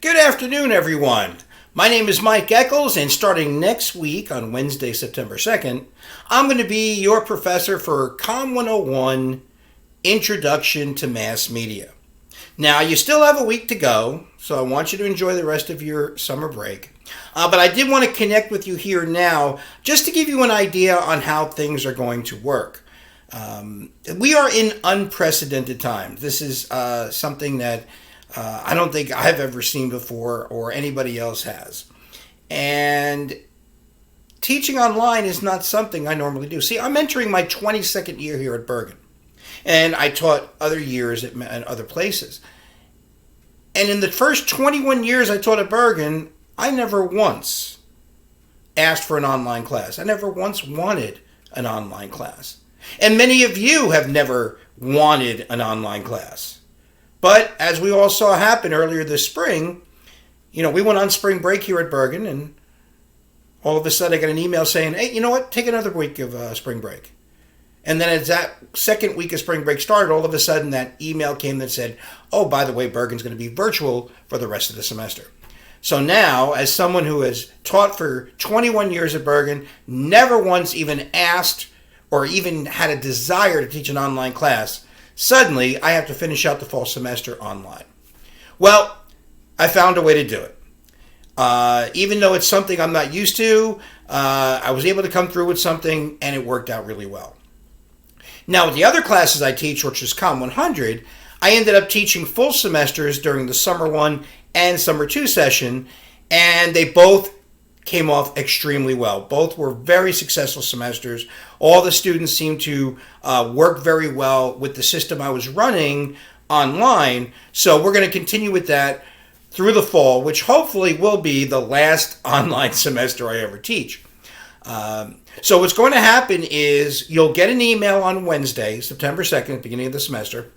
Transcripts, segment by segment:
Good afternoon, everyone. My name is Mike Eccles, and starting next week on Wednesday, September 2nd, I'm going to be your professor for Com-101 Introduction to Mass Media. Now, you still have a week to go, so I want you to enjoy the rest of your summer break. But I did want to connect with you here now just to give you an idea on how things are going to work. We are in unprecedented times. This is something that I don't think I've ever seen before or anybody else has. And teaching online is not something I normally do. See, I'm entering my 22nd year here at Bergen. And I taught other years at other places. And in the first 21 years I taught at Bergen, I never once asked for an online class. I never once wanted an online class. And many of you have never wanted an online class. But as we all saw happen earlier this spring, we went on spring break here at Bergen, and all of a sudden I got an email saying, hey, you know what, take another week of spring break. And then as that second week of spring break started, all of a sudden that email came that said, oh, by the way, Bergen's going to be virtual for the rest of the semester. So now, as someone who has taught for 21 years at Bergen, never once even asked or even had a desire to teach an online class, suddenly I have to finish out the fall semester online. Well, I found a way to do it. Even though it's something I'm not used to, I was able to come through with something, and it worked out really well. Now, with the other classes I teach, which is Com-100, I ended up teaching full semesters during the Summer 1 and Summer 2 session, and they both came off extremely well. Both were very successful semesters. All the students seemed to work very well with the system I was running online, so we're going to continue with that through the fall, which hopefully will be the last online semester I ever teach. So what's going to happen is you'll get an email on Wednesday, September 2nd, beginning of the semester.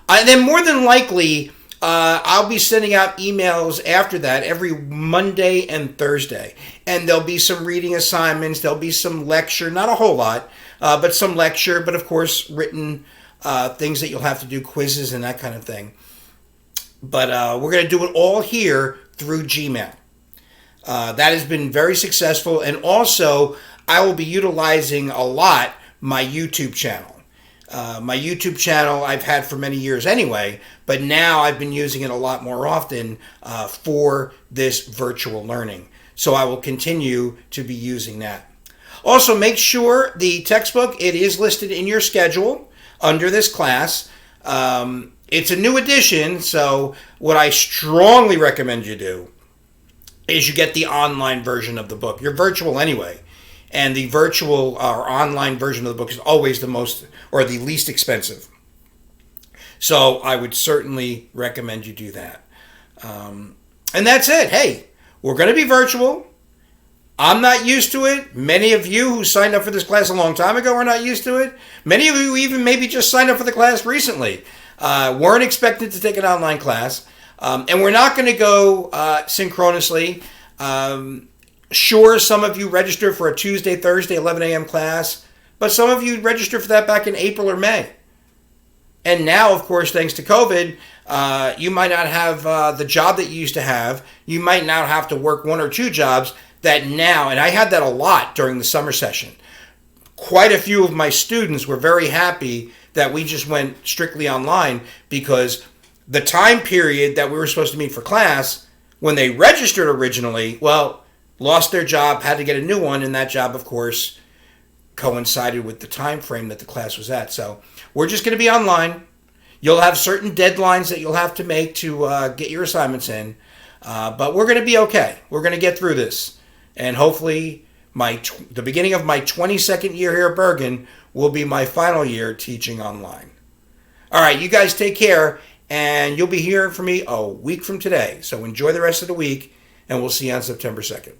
And then more than likely, I'll be sending out emails after that every Monday and Thursday. And there'll be some reading assignments. There'll be some lecture, not a whole lot, but some lecture, but of course written things that you'll have to do, quizzes and that kind of thing. But we're going to do it all here through Gmail. That has been very successful, and also I will be utilizing a lot my YouTube channel. My YouTube channel I've had for many years anyway, but now I've been using it a lot more often for this virtual learning. So I will continue to be using that. Also, make sure the textbook, it is listed in your schedule under this class. It's a new edition, so what I strongly recommend you do is you get the online version of the book. You're virtual anyway, and the virtual or online version of the book is always the most or the least expensive. So I would certainly recommend you do that. And that's it. Hey, we're going to be virtual. I'm not used to it. Many of you who signed up for this class a long time ago are not used to it. Many of you even maybe just signed up for the class recently. Weren't expected to take an online class. And we're not going to go synchronously. Sure, some of you registered for a Tuesday, Thursday, 11 a.m. class, but some of you registered for that back in April or May. And now, of course, thanks to COVID, you might not have the job that you used to have. You might now have to work one or two jobs that now, and I had that a lot during the summer session. Quite a few of my students were very happy that we just went strictly online because the time period that we were supposed to meet for class, when they registered originally, well, lost their job, had to get a new one, and that job, of course, coincided with the time frame that the class was at. So we're just going to be online. You'll have certain deadlines that you'll have to make to get your assignments in, but we're going to be okay. We're going to get through this, and hopefully the beginning of my 22nd year here at Bergen will be my final year teaching online. All right, you guys take care. And you'll be hearing from me a week from today. So enjoy the rest of the week, and we'll see you on September 2nd.